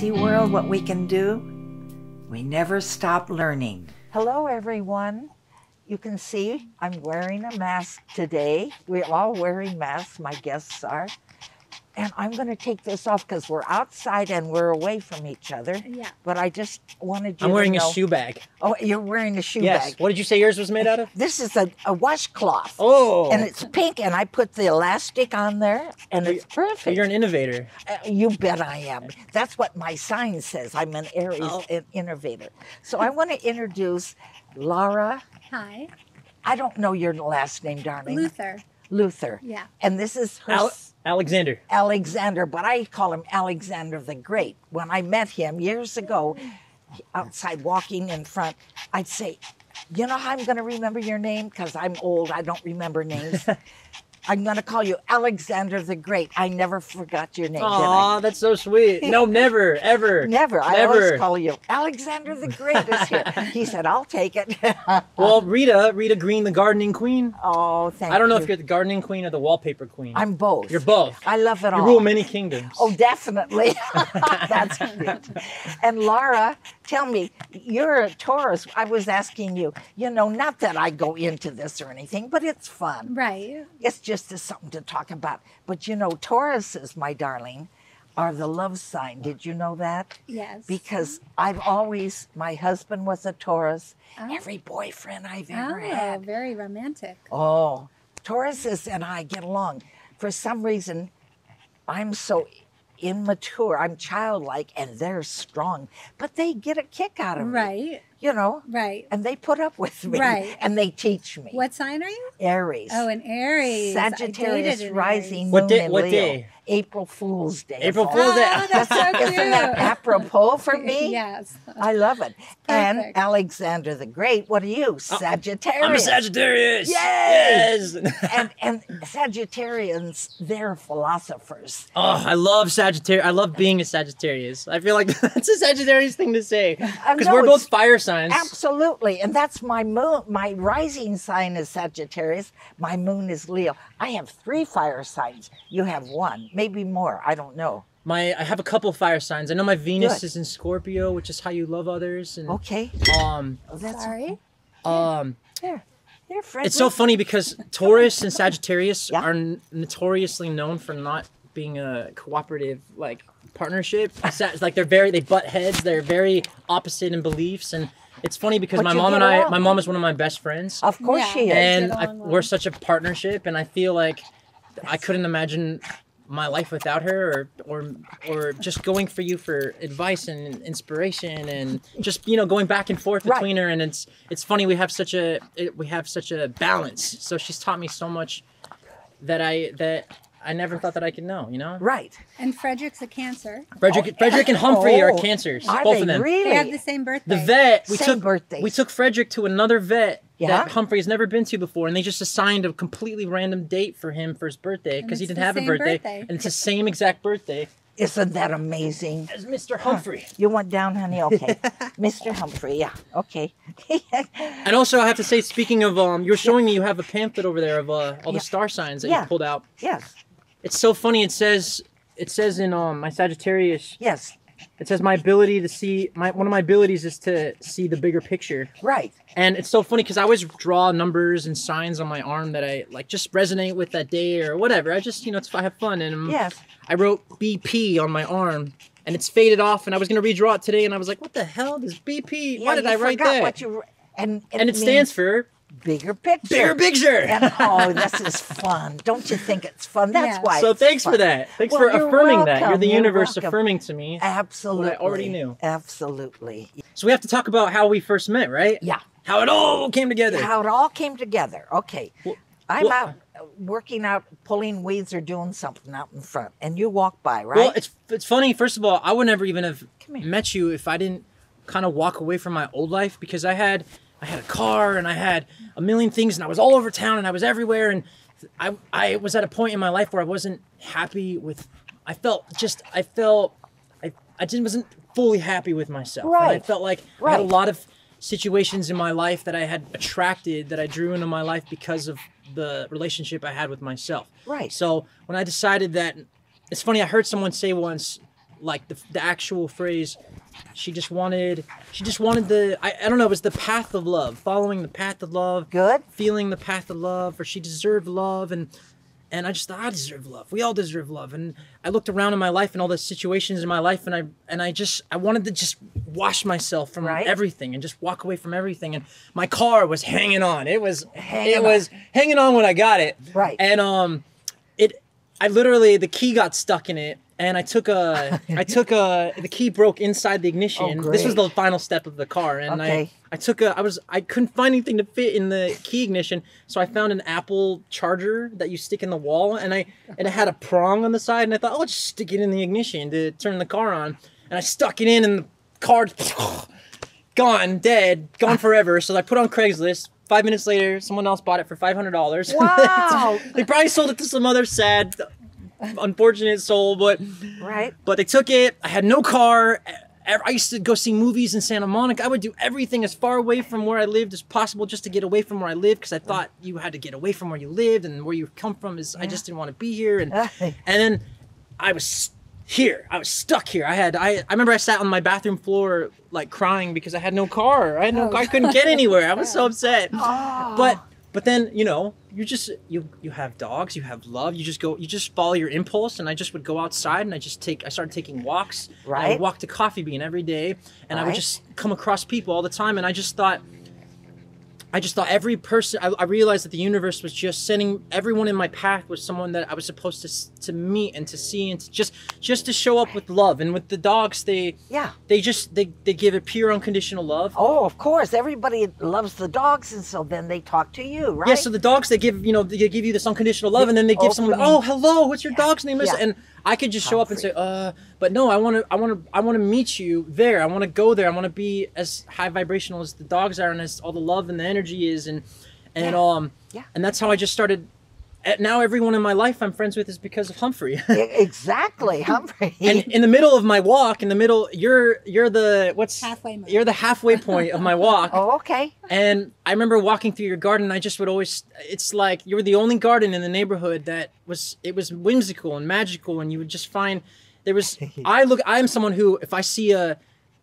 See, world, what we can do? We never stop learning. Hello, everyone. You can see I'm wearing a mask today. We're all wearing masks, my guests are. And I'm going to take this off because we're outside and we're away from each other. Yeah. But I just wanted you to know. I'm wearing a shoe bag. Oh, you're wearing a shoe Yes. bag. What did you say yours was made out of? This is a washcloth. Oh. And it's pink, and I put the elastic on there, and it's perfect. So you're an innovator. You bet I am. That's what my sign says. I'm an Aries innovator. So I want to introduce Lara. Hi. I don't know your last name, darling. Luther. Yeah. And this is her Alexander. Alexander, but I call him Alexander the Great. When I met him years ago, outside walking in front, I'd say, you know how I'm going to remember your name? Because I'm old, I don't remember names. I'm going to call you Alexander the Great. I never forgot your name, did I? Aw, that's so sweet. No, never, ever. Never. I always call you Alexander the Great is here. He said, I'll take it. Well, Reita Green, the gardening queen. Oh, thank you. I don't know if you're the gardening queen or the wallpaper queen. I'm both. You're both. I love it all. You rule many kingdoms. Oh, definitely. That's cute. And Lara, tell me, you're a Taurus. I was asking you, not that I go into this or anything, but it's fun. Right. It's just something to talk about. But Tauruses, my darling, are the love sign. Did you know that? Yes. Because my husband was a Taurus. Oh. Every boyfriend I've ever had. Very romantic. Oh, Tauruses and I get along. For some reason, I'm so immature. I'm childlike and they're strong. But they get a kick out of me. Right. Right. And they put up with me. Right. And they teach me. What sign are you? Aries. Oh, an Aries. Sagittarius rising What moon day? in What Leo. day? April Fool's Day. April Fool's Day. Oh, that's so cute. Isn't that apropos for me? Yes. I love it. And Perfect. Alexander the Great, what are you? Sagittarius. I'm a Sagittarius. Yes. Yes. and Sagittarians, they're philosophers. Oh, I love Sagittarius. I love being a Sagittarius. I feel like that's a Sagittarius thing to say. Because No, we're both it's- fire signs. Absolutely. And that's my moon. My rising sign is Sagittarius. My moon is Leo. I have 3 fire signs. You have 1, maybe more. I don't know. I have a couple fire signs. I know my Venus Good. is in Scorpio, which is how you love others. And Okay. um Oh, that's Sorry. There, Fred. it's so funny because Taurus and Sagittarius Yeah. are notoriously known for not being a cooperative partnership. Like they butt heads. They're very opposite in beliefs, and it's funny because But my you mom get and along. my mom is one of my best friends, Of course Yeah. she is. and get along well. we're such a partnership, and I feel like I couldn't imagine my life without her, or just going for you for advice and inspiration, and just going back and forth Right. between her. And it's funny, we have such a balance. So she's taught me so much that I never thought that I could know. Right. And Frederick's a Cancer. Frederick and Humphrey are Oh, cancers, Are both they of them. really? They have the same birthday. The vet Same birthdays. we took Frederick to another vet Yeah? that Humphrey's never been to before, and they just assigned a completely random date for him for his birthday because he it's didn't the have a same birthday, birthday. and it's the same exact birthday Isn't that amazing? as Mr. Humphrey. You went down, honey? Okay. Mr. Humphrey, yeah. Okay. And also, I have to say, speaking of, you were showing me you have a pamphlet over there of all the star signs that Yeah. you pulled out. Yes. It's so funny. It says in my Sagittarius. Yes. It says my ability to see one of my abilities is to see the bigger picture. Right. And it's so funny because I always draw numbers and signs on my arm that I just resonate with that day or whatever. I just I have fun, and Yes. I wrote BP on my arm, and it's faded off. And I was gonna redraw it today, and I was like, "What the hell does BP? Why did I write that?" What you, and And it stands for bigger picture. bigger picture. And, this is fun. Don't you think it's fun? That's Yeah. why. So it's thanks fun. for that. Thanks Well, for you're affirming that. You're welcome. the You're universe welcome. affirming to me. Absolutely. What I already knew. Absolutely. So we have to talk about how we first met, right? Yeah. How it all came together. How it all came together. Okay. Well- I'm well- out working out, pulling weeds or doing something out in front, and you walk by, right? Well, it's funny. First of all, I would never even have Come here. met you if I didn't kind of walk away from my old life, because I had a car and I had a million things, and I was all over town and I was everywhere, and I was at a point in my life where I wasn't happy with. I wasn't fully happy with myself. And I Right. felt like I had a Right. lot of situations in my life that I had attracted, that I drew into my life because of the relationship I had with myself. Right. So when I decided that, it's funny, I heard someone say once, like the actual phrase. She just wanted I don't know, it was the path of love, following the path of love. Good. Feeling the path of love, or she deserved love, and I just thought, I deserve love. We all deserve love. And I looked around in my life and all the situations in my life, and I wanted to just wash myself from everything and just walk away from everything. And my car was hanging on. It was hanging on when I got it. Right. And I literally, the key got stuck in it, and the key broke inside the ignition. Oh, this was the great. final step of the car, and Okay. I couldn't find anything to fit in the key ignition, so I found an Apple charger that you stick in the wall, and it had a prong on the side, and I thought, oh, I'll just stick it in the ignition to turn the car on, and I stuck it in, and the car gone forever. So I put on Craigslist. 5 minutes later, someone else bought it for $500. Wow. They probably sold it to some other sad, unfortunate soul, but they took it. I had no car. I used to go see movies in Santa Monica. I would do everything as far away from where I lived as possible just to get away from where I lived, because I thought you had to get away from where you lived, and where you come from I just didn't want to be here. And then I was here. I was stuck here. I remember I sat on my bathroom floor like crying because I had no car. I couldn't get anywhere. I was so upset. But then, you know, you have dogs, you have love, you just follow your impulse. And I just would go outside, and I started taking walks. Right. I would walk to Coffee Bean every day, and I would just come across people all the time. And I just thought every person, I realized that the universe was just sending everyone in my path was someone that I was supposed to meet and to see, and to just to show up with love. And with the dogs, they give it pure unconditional love. Oh, of course. Everybody loves the dogs, and so then they talk to you, right? Yeah, so the dogs, they give you this unconditional love, and then they give someone, oh, hello, what's your dog's name? Yeah. And I could just show up and say, but no, I want to meet you there. I want to go there. I want to be as high vibrational as the dogs are, and as all the love and the energy is, and that's how I just started. Now everyone in my life I'm friends with is because of Humphrey. Exactly, Humphrey. And in the middle of my walk, you're the halfway point of my walk. Oh, okay. And I remember walking through your garden. I just would always, it's like you were the only garden in the neighborhood that was whimsical and magical. And you would just find I am someone who, if I see a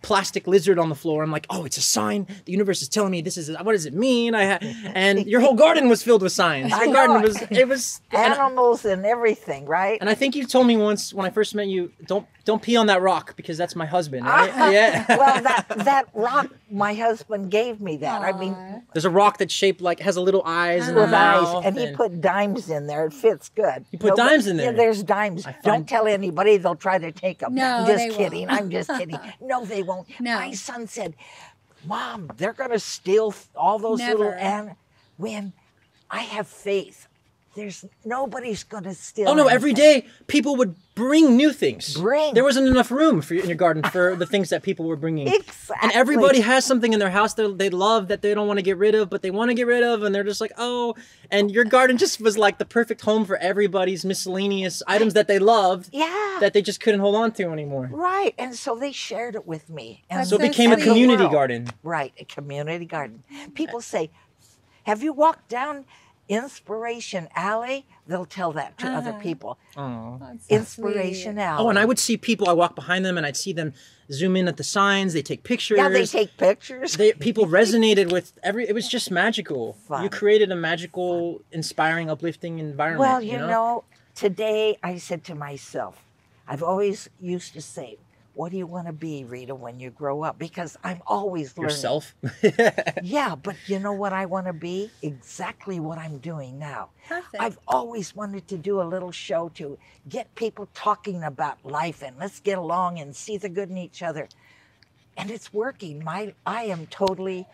plastic lizard on the floor, I'm like, oh, it's a sign. The universe is telling me what does it mean? And your whole garden was filled with signs. Your garden was animals and everything, right? And I think you told me once when I first met you, don't pee on that rock because that's my husband. Right? Yeah. Well, that rock, my husband gave me that. Aww. I mean, there's a rock that's shaped like has a little eyes and a with mouth. eyes, and he put dimes in there. It fits good. You put dimes in there? Yeah, there's dimes. Don't tell anybody; they'll try to take them. No, I'm they just kidding. won't. I'm just kidding. No, they won't. No. My son said, "Mom, they're gonna steal all those Never. when I have faith. Nobody's gonna steal." Oh no! anything. Every day, people would bring new things. There wasn't enough room in your garden for the things that people were bringing. Exactly. And everybody has something in their house that they love that they don't want to get rid of, but they want to get rid of, and they're just like, oh. And your garden just was like the perfect home for everybody's miscellaneous items that they loved. Yeah. That they just couldn't hold on to anymore. Right, and so they shared it with me. And So it became a sweet. community garden. Right, a community garden. People say, have you walked down Inspiration Alley? They'll tell that to other people. Oh. That's so Inspiration sweet. Alley. Oh, and I would see people, I walk behind them and I'd see them zoom in at the signs, they take pictures. Yeah, they take pictures. People resonated with it was just magical. Fun. You created a magical, inspiring, uplifting environment. Well, you know, today I said to myself, I've always used to say, what do you want to be, Rita, when you grow up? Because I'm always learning. Yourself. Yeah, but you know what I want to be? Exactly what I'm doing now. Perfect. I've always wanted to do a little show to get people talking about life and let's get along and see the good in each other. And it's working. I am totally,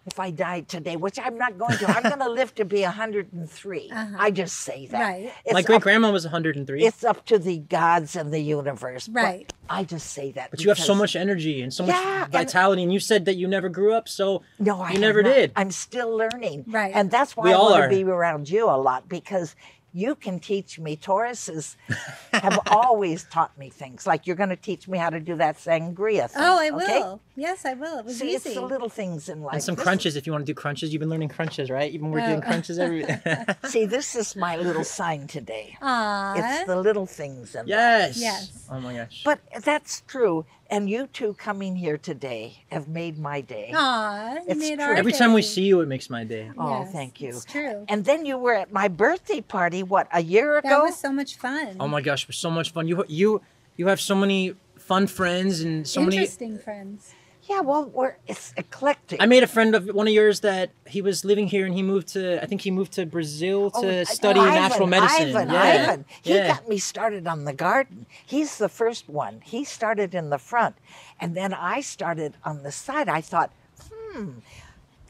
if I died today, which I'm not going to, I'm going to live to be 103. I just say that. Right. It's My great-grandma was 103. It's up to the gods and the universe. Right. But I just say that. But you have so much energy and so much Yeah, and- vitality, and you said that you never grew up, so No, I you never have not. did. I'm still learning. Right. And that's why We I all want are. to be around you a lot, because you can teach me. Tauruses have always taught me things. Like you're going to teach me how to do that sangria thing. Oh, I okay? will. Yes, I will. It was See, easy. it's the little things in life. And some This crunches if you want to do crunches. You've been learning crunches, right? Even we're doing Oh. crunches every. See, this is my little sign today. Aw. It's the little things in life. Yes. Yes. Oh my gosh. But that's true. And you two coming here today have made my day. Aw, you It's made true. our Every time we day. see you, it makes my day. Oh, Yes, thank you. It's true. And then you were at my birthday party, what, a year ago? That was so much fun. Oh my gosh, it was so much fun. You have so many fun friends and so many. Interesting friends. Yeah, well, it's eclectic. I made a friend of one of yours that he was living here and he moved to. I think he moved to Brazil to study natural medicine. Ivan. He Yeah. got me started on the garden. He's the first one. He started in the front. And then I started on the side. I thought,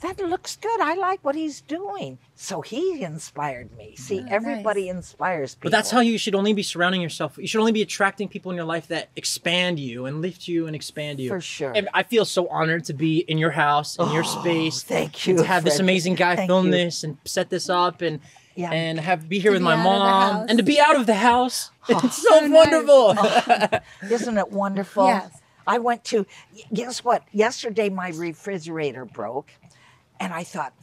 that looks good. I like what he's doing. So he inspired me. See, everybody inspires people. But that's how you should only be surrounding yourself. You should only be attracting people in your life that expand you and lift you and expand you. For sure. And I feel so honored to be in your house, in your space. Thank you. And to have this Fred. amazing guy Thank film you. this and set this up and Yeah. and be here To with be my out of the mom house. and to be out of the house. It's so So nice. wonderful. Isn't it wonderful? Yes. I went to, guess what? Yesterday my refrigerator broke. And I thought,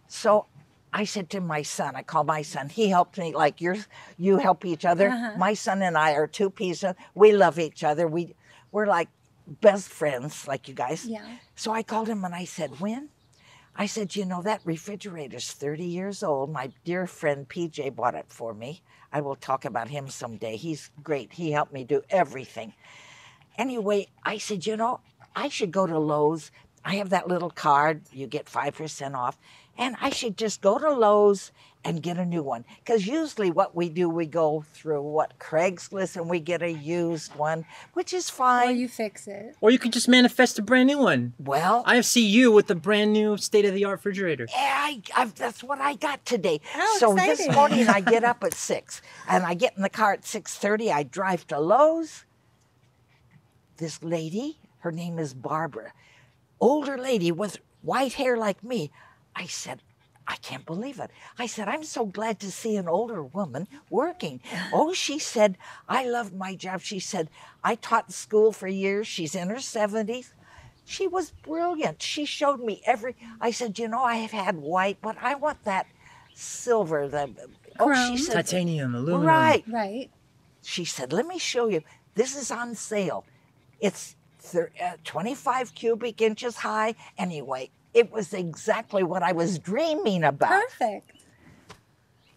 So I said to my son, I called my son, he helped me like you help each other. My son and I are two pieces. We love each other. We're like best friends, like you guys. Yeah. So I called him and I said, Win? I said, that refrigerator's 30 years old. My dear friend PJ bought it for me. I will talk about him someday. He's great. He helped me do everything. Anyway, I said, I should go to Lowe's. I have that little card, you get 5% off, and I should just go to Lowe's and get a new one. Because usually what we do, we go through Craigslist and we get a used one, which is Or fine. you fix it. Or you could just manifest a brand new one. Well, I see you with the brand new state-of-the-art refrigerator. yeah, that's what I got today. How So this exciting. morning I get up at 6 and I get in the car at 6:30. I drive to Lowe's. This lady, her name is Barbara, older lady with white hair like me. I said, I can't believe it. I said, I'm so glad to see an older woman working. Oh, she said, I love my job. She said, I taught school for years. She's in her 70s. She was brilliant. She showed me I said, I have had white, but I want that silver. Chrome. She said, Titanium, aluminum. right. Right. She said, let me show you. This is on sale. It's 25 cubic inches high. Anyway, it was exactly what I was dreaming about. Perfect.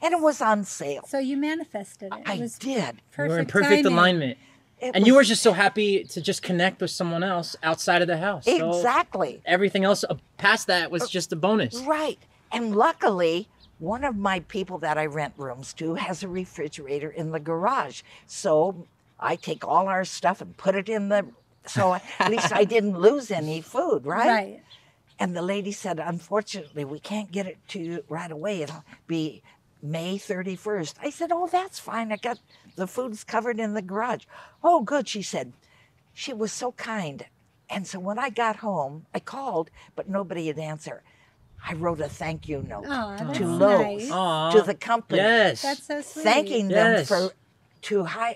And it was on sale. So you manifested it. I It was did. perfect. You were in perfect timing. alignment. It And you were was- just so happy to just connect with someone else outside of the house. So Exactly. everything else past that was just a bonus. Right. And luckily, one of my people that I rent rooms to has a refrigerator in the garage. So I take all our stuff and put it in so at least I didn't lose any food, right? Right. And the lady said, unfortunately, we can't get it to you right away. It'll be May 31st. I said, oh, that's fine. I got the food's covered in the garage. Oh, good, she said. She was so kind. And so when I got home, I called, but nobody had answered. I wrote a thank you note Aw, that's to Lowe's, nice. Aw. to the company, Yes. That's so sweet. thanking them Yes.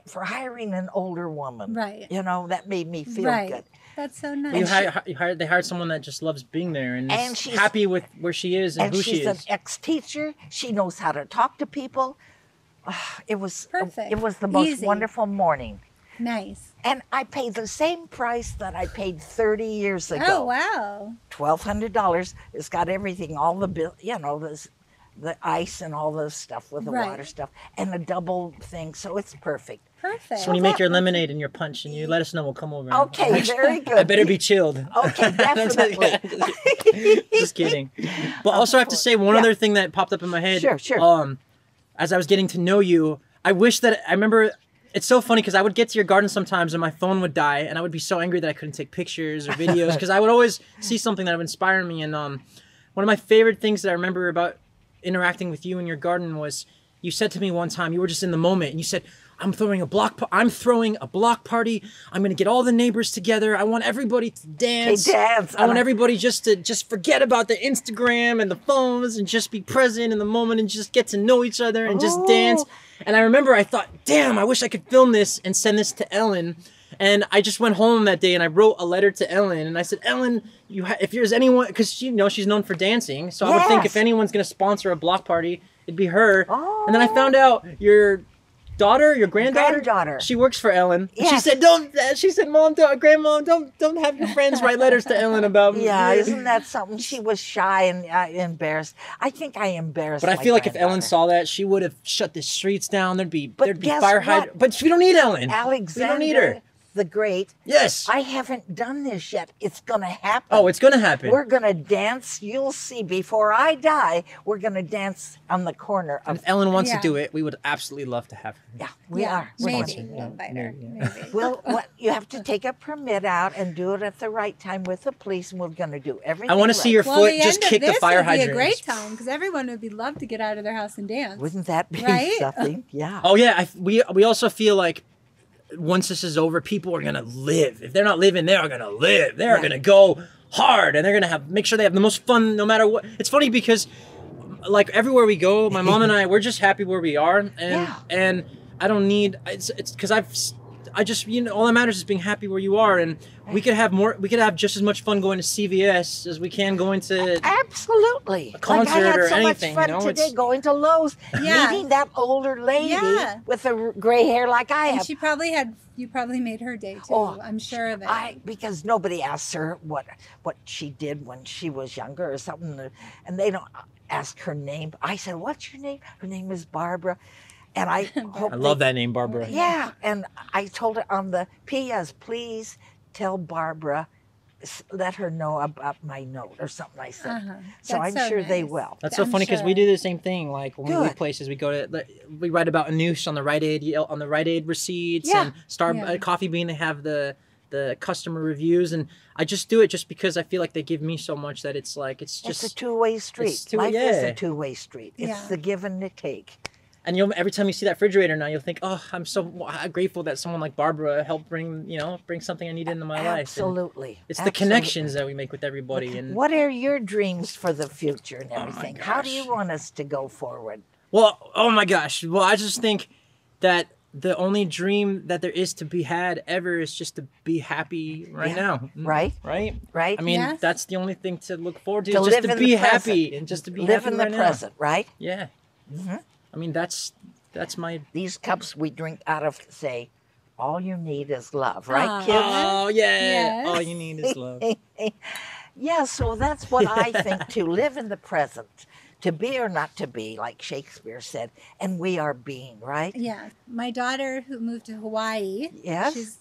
for hiring an older woman. Right. That made me feel Right. good. That's so You nice. they hired someone that just loves being there and, And is she's- happy with where she is and, And who she she's an is. ex-teacher. She knows how to talk to people. It was Perfect. It was the most Easy. wonderful morning. Nice. And I paid the same price that I paid 30 years ago. Oh, wow. $1,200. It's got everything, all the bill, the ice and all the stuff with the Right. water stuff, and a double thing, so it's perfect. Perfect. So when you make your lemonade and your punch and you let us know, we'll come over. and- Okay, very good. I better be chilled. Okay, definitely. Just kidding. But also I have to say one Yeah. other thing that popped up in my head. Sure. As I was getting to know you, I remember it's so funny because I would get to your garden sometimes and my phone would die and I would be so angry that I couldn't take pictures or videos because I would always see something that would inspire me. And one of my favorite things that I remember about interacting with you in your garden was you said to me one time, you were just in the moment and you said, I'm throwing a block party. I'm gonna get all the neighbors together. I want everybody to dance. I want everybody just to forget about the Instagram and the phones and just be present in the moment and just get to know each other and just dance. And I remember I thought, damn, I wish I could film this and send this to Ellen. And I just went home that day and I wrote a letter to Ellen and I said, Ellen, if there's anyone, because she's known for dancing, so I would think if anyone's gonna sponsor a block party, it'd be her. And then I found out your granddaughter, she works for Ellen. Yes. She said, Mom, Grandma, don't have your friends write letters to Ellen about me. Yeah, isn't that something? She was shy and embarrassed. I think I embarrassed. But I feel like if Ellen saw that, she would have shut the streets down. There'd be fire hydrants. But we don't need Ellen. Alexander, we don't need her. The Great. Yes. I haven't done this yet. It's going to happen. Oh, it's going to happen. We're going to dance. You'll see. Before I die, we're going to dance on the corner. If Ellen wants to do it, we would absolutely love to have her. Yeah, we are. Maybe we'll invite her. Maybe. You have to take a permit out and do it at the right time with the police, and we're going to do everything. I want to see your foot just kick the fire hydrant. It would be a great time because everyone would be love to get out of their house and dance. Wouldn't that be something? Yeah. Oh yeah. We also feel like once this is over, people are gonna live. If they're not living, they are gonna live. They are gonna go hard, and they're gonna make sure they have the most fun, no matter what. It's funny because, like everywhere we go, my mom and I, we're just happy where we are, and I don't need. It's because I just all that matters is being happy where you are, and we could have more. We could have just as much fun going to CVS as we can going to absolutely a concert I had or so anything. Much fun today going to Lowe's, meeting that older lady with the gray hair like I have. And she probably you probably made her day too. Oh, I'm sure of it. Because nobody asked her what she did when she was younger or something, and they don't ask her name. I said, "What's your name?" Her name is Barbara. And I love that name, Barbara. Yeah, and I told her on the P.S., please tell Barbara, let her know about my note or something I said. So I'm sure they will. That's so funny because we do the same thing. Like when we leave places, we go to we write about a noose on the Rite Aid receipts and Coffee Bean. They have the customer reviews, and I just do it just because I feel like they give me so much that it's a two-way street. Life is a two-way street. It's the give and the take. And every time you see that refrigerator now, you'll think, "Oh, I'm so grateful that someone like Barbara helped bring something I needed into my life." Absolutely. It's the connections that we make with everybody. And what are your dreams for the future and everything? How do you want us to go forward? Well, oh my gosh. Well, I just think that the only dream that there is to be had ever is just to be happy right now. Right. I mean, that's the only thing to look forward to, just to be happy and just to be live happy in the present, right? Yeah. Mm-hmm. I mean, that's my... These cups we drink out of say, all you need is love, right, kids? Oh, yeah. Yes. All you need is love. Yeah, so that's what I think, to live in the present, to be or not to be, like Shakespeare said, and we are being, right? Yeah. My daughter who moved to Hawaii, she's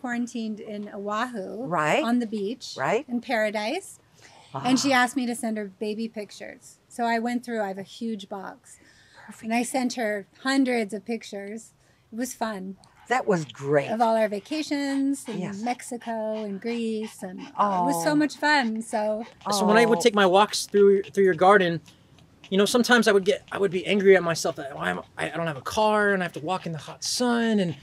quarantined in Oahu, on the beach, in paradise, and she asked me to send her baby pictures. So I went through, I have a huge box. And I sent her hundreds of pictures. It was fun. That was great. Of all our vacations in Mexico and Greece, and it was so much fun. So when I would take my walks through your garden, sometimes I would be angry at myself that I don't have a car and I have to walk in the hot sun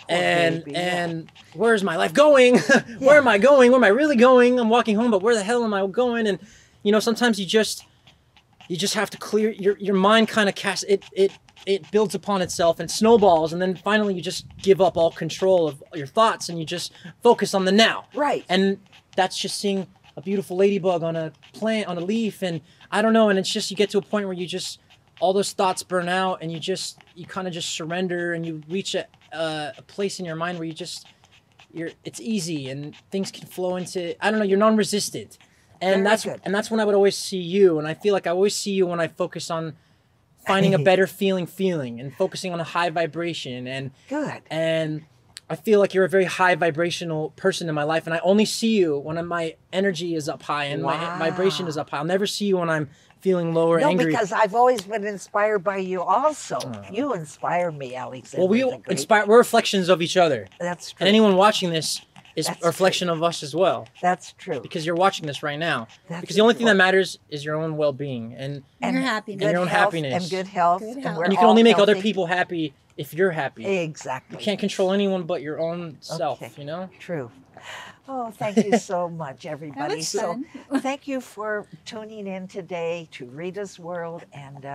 and where's my life going? Where am I going? Where am I really going? I'm walking home, but where the hell am I going? And sometimes you just have to clear your mind. Kind of casts it builds upon itself and snowballs, and then finally you just give up all control of your thoughts and you just focus on the now. Right. And that's just seeing a beautiful ladybug on a plant, on a leaf, and I don't know. And it's just you get to a point where you just all those thoughts burn out, and you kind of just surrender, and you reach a place in your mind where it's easy and things can flow into, I don't know, you're non-resistant. And that's when I would always see you. And I feel like I always see you when I focus on finding a better feeling and focusing on a high vibration. And and I feel like you're a very high vibrational person in my life. And I only see you when my energy is up high and my vibration is up high. I'll never see you when I'm feeling low or angry. No, because I've always been inspired by you also. You inspire me, Alexander. Well, we're reflections of each other. That's true. And anyone watching this is a reflection of us as well. That's true. Because you're watching this right now. Because the only thing that matters is your own well-being and your happiness. And your own happiness. And good health. And you can only make other people happy if you're happy. Exactly. You can't control anyone but your own self, you know? True. Oh, thank you so much, everybody. That was fun. So thank you for tuning in today to Rita's World. And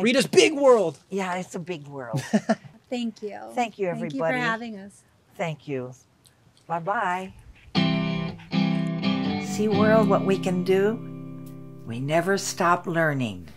Rita's Big World. Yeah, it's a big world. Thank you. Thank you, everybody. Thank you for having us. Thank you. Bye-bye. See, world, what we can do? We never stop learning.